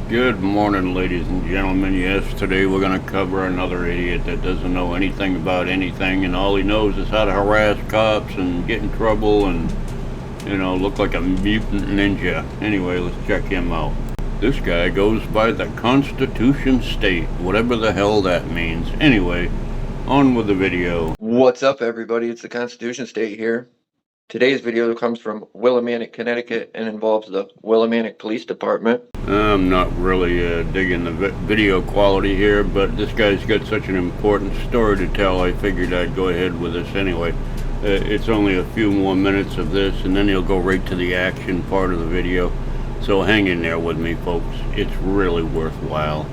Good morning, ladies and gentlemen. Yes, today we're going to cover another idiot that doesn't know anything about anything, and all he knows is how to harass cops and get in trouble and, look like a mutant ninja. Anyway, let's check him out. This guy goes by the Constitution State, whatever the hell that means. Anyway, on with the video. What's up, everybody? It's the Constitution State here. Today's video comes from Willimantic, Connecticut, and involves the Willimantic Police Department. I'm not really digging the video quality here, but this guy's got such an important story to tell, I figured I'd go ahead with this anyway. It's only a few more minutes of this, and then he'll go right to the action part of the video. So hang in there with me, folks. It's really worthwhile.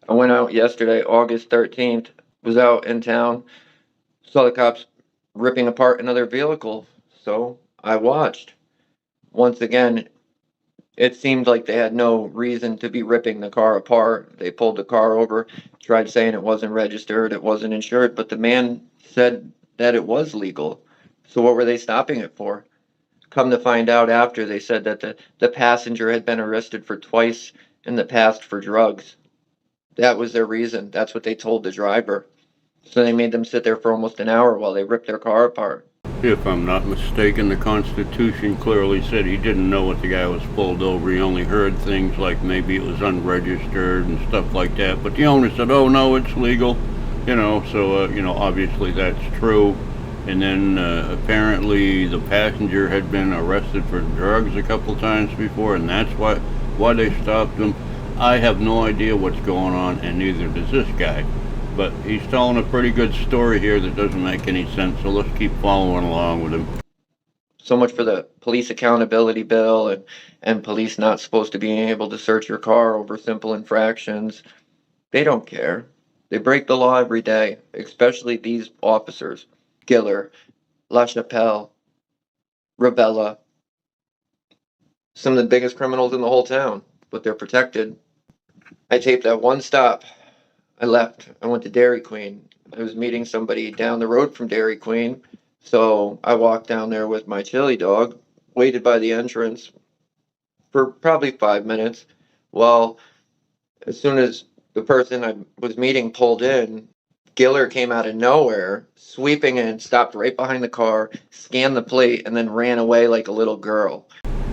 I went out yesterday, August 13th, was out in town, saw the cops ripping apart another vehicle, so I watched. Once again, it seemed like they had no reason to be ripping the car apart. They pulled the car over, tried saying it wasn't registered, it wasn't insured, but the man said that it was legal. So what were they stopping it for? Come to find out after, they said that the passenger had been arrested for twice in the past for drugs. That was their reason. That's what they told the driver. So they made them sit there for almost an hour while they ripped their car apart. If I'm not mistaken, the Constitution clearly said he didn't know what the guy was pulled over. He only heard things like maybe it was unregistered and stuff like that. But the owner said, oh, no, it's legal. Obviously that's true. And then apparently the passenger had been arrested for drugs a couple times before, and that's why they stopped him. I have no idea what's going on, and neither does this guy. But he's telling a pretty good story here that doesn't make any sense, so let's keep following along with him. So much for the police accountability bill and police not supposed to be able to search your car over simple infractions. They don't care. They break the law every day, especially these officers. Giller, LaChapelle, Rebella. Some of the biggest criminals in the whole town, but they're protected. I taped that one stop. I left. I went to Dairy Queen. I was meeting somebody down the road from Dairy Queen, so I walked down there with my chili dog, waited by the entrance for probably 5 minutes. Well, as soon as the person I was meeting pulled in, Giller came out of nowhere, sweeping in, stopped right behind the car, scanned the plate, and then ran away like a little girl.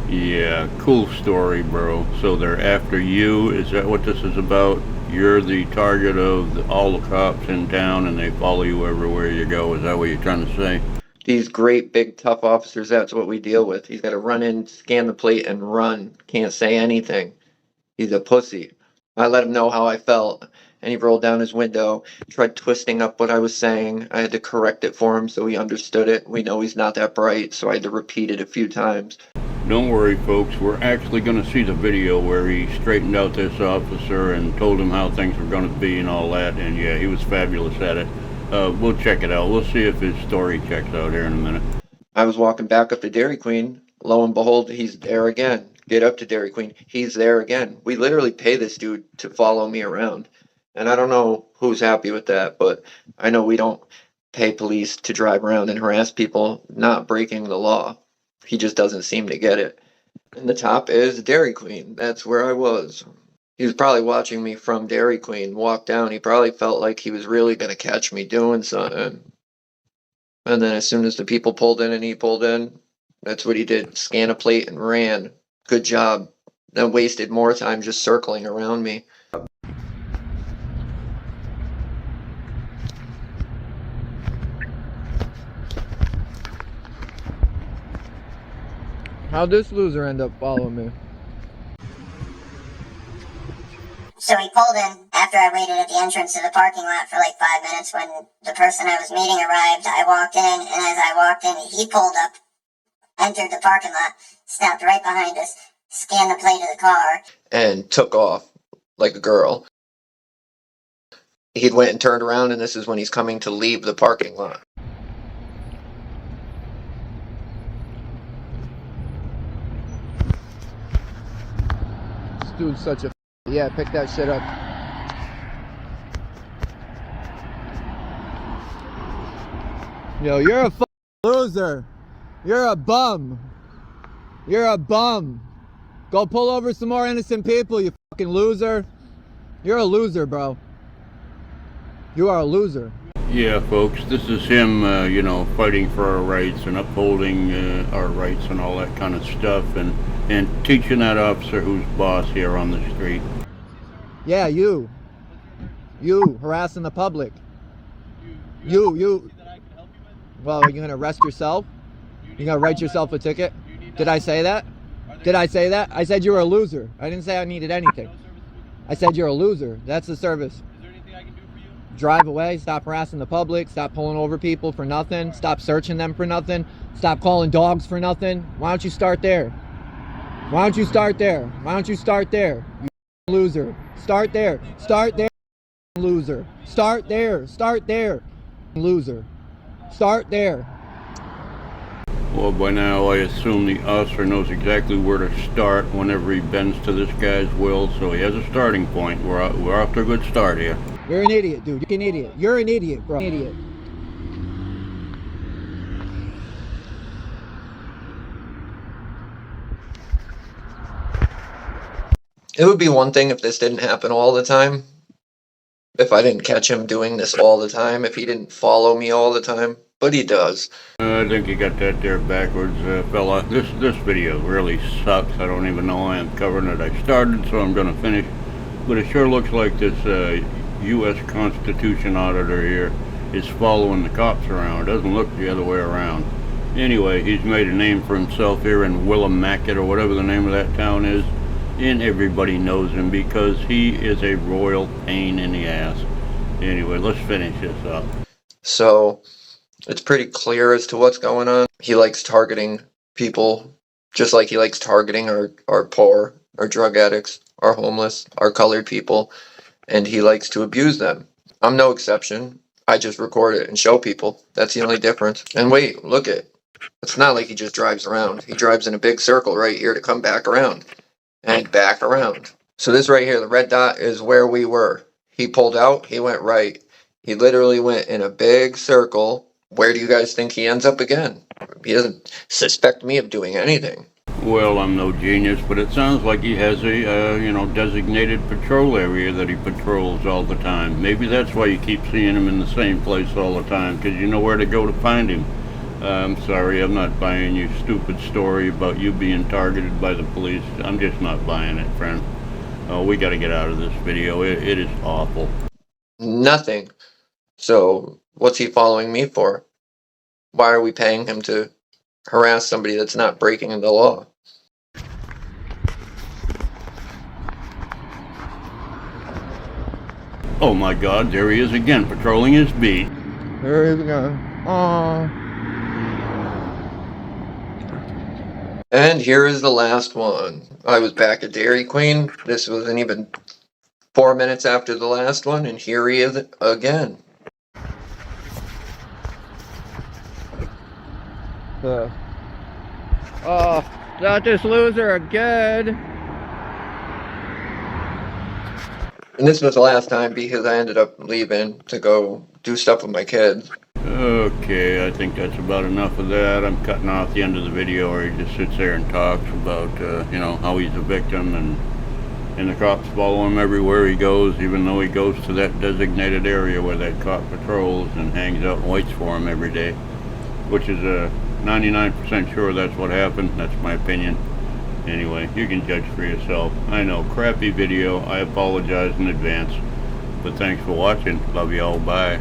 Yeah, cool story, bro. So they're after you? Is that what this is about? You're the target of all the cops in town, and they follow you everywhere you go. Is that what you're trying to say? These great, big, tough officers, that's what we deal with. He's got to run in, scan the plate, and run. Can't say anything. He's a pussy. I let him know how I felt, and he rolled down his window, tried twisting up what I was saying. I had to correct it for him so he understood it. We know he's not that bright, so I had to repeat it a few times. Don't worry, folks. We're actually going to see the video where he straightened out this officer and told him how things were going to be and all that. And yeah, he was fabulous at it. We'll check it out. We'll see if his story checks out here in a minute. I was walking back up to Dairy Queen. Lo and behold, he's there again. Get up to Dairy Queen. He's there again. We literally pay this dude to follow me around. And I don't know who's happy with that, but I know we don't pay police to drive around and harass people not breaking the law. He just doesn't seem to get it. And the top is Dairy Queen. That's where I was. He was probably watching me from Dairy Queen walk down. He probably felt like he was really going to catch me doing something. And then as soon as the people pulled in and he pulled in, that's what he did. Scan a plate and ran. Good job. Then wasted more time just circling around me. How'd this loser end up following me? So he pulled in after I waited at the entrance to the parking lot for like 5 minutes. When the person I was meeting arrived, I walked in, and as I walked in, he pulled up, entered the parking lot, stopped right behind us, scanned the plate of the car, and took off like a girl. He went and turned around, and this is when he's coming to leave the parking lot. This dude's such a yeah, pick that shit up. Yo, you're a loser. You're a bum. You're a bum. Go pull over some more innocent people, you fucking loser. You're a loser, bro. You are a loser. Yeah, folks, this is him, you know, fighting for our rights and upholding our rights and all that kind of stuff, and teaching that officer who's boss here on the street. Yeah, you harassing the public. You. Well, are you gonna arrest yourself? You gonna write yourself a ticket? Did I say that? Did I say that? I said you were a loser. I didn't say I needed anything. I said you're a loser. That's the service. Is there anything I can do for you? Drive away. Stop harassing the public. Stop pulling over people for nothing. Stop searching them for nothing. Stop calling dogs for nothing. Why don't you start there? Why don't you start there? Why don't you start there? You loser. Start there. Start there. Loser. Start there. Start there. Loser. Start there. Well, by now I assume the officer knows exactly where to start whenever he bends to this guy's will, so he has a starting point. We're off to a good start here. You're an idiot, dude. You're an idiot. You're an idiot, bro. Idiot. It would be one thing if this didn't happen all the time. If I didn't catch him doing this all the time, if he didn't follow me all the time, but he does. I think you got that there backwards, fella. This video really sucks. I don't even know why I'm covering it. I started, so I'm going to finish. But it sure looks like this U.S. Constitution auditor here is following the cops around. It doesn't look the other way around. Anyway, he's made a name for himself here in Willimantic, or whatever the name of that town is. And everybody knows him because he is a royal pain in the ass. Anyway, let's finish this up. So, it's pretty clear as to what's going on. He likes targeting people, just like he likes targeting our poor, our drug addicts, our homeless, our colored people, and he likes to abuse them. I'm no exception. I just record it and show people. That's the only difference. And wait, look it. It's not like he just drives around. He drives in a big circle right here to come back around. And back around. So this right here, the red dot, is where we were. He pulled out, he went right. He literally went in a big circle. Where do you guys think he ends up again? He doesn't suspect me of doing anything. Well, I'm no genius, but it sounds like he has a, you know, designated patrol area that he patrols all the time. Maybe that's why you keep seeing him in the same place all the time, because you know where to go to find him. I'm sorry, I'm not buying your stupid story about you being targeted by the police. I'm just not buying it, friend. We got to get out of this video. It is awful. Nothing. So, what's he following me for? Why are we paying him to harass somebody that's not breaking the law? Oh my God, there he is again, patrolling his beat. There he goes. Aww. And here is the last one. I was back at Dairy Queen. This wasn't even 4 minutes after the last one, and here he is again. Oh, not this loser again. And this was the last time because I ended up leaving to go do stuff with my kids. Okay, I think that's about enough of that. I'm cutting off the end of the video where he just sits there and talks about, you know, how he's a victim and the cops follow him everywhere he goes, even though he goes to that designated area where that cop patrols and hangs out and waits for him every day, which is 99% sure that's what happened. That's my opinion. Anyway, you can judge for yourself. I know, crappy video. I apologize in advance. But thanks for watching. Love you all. Bye.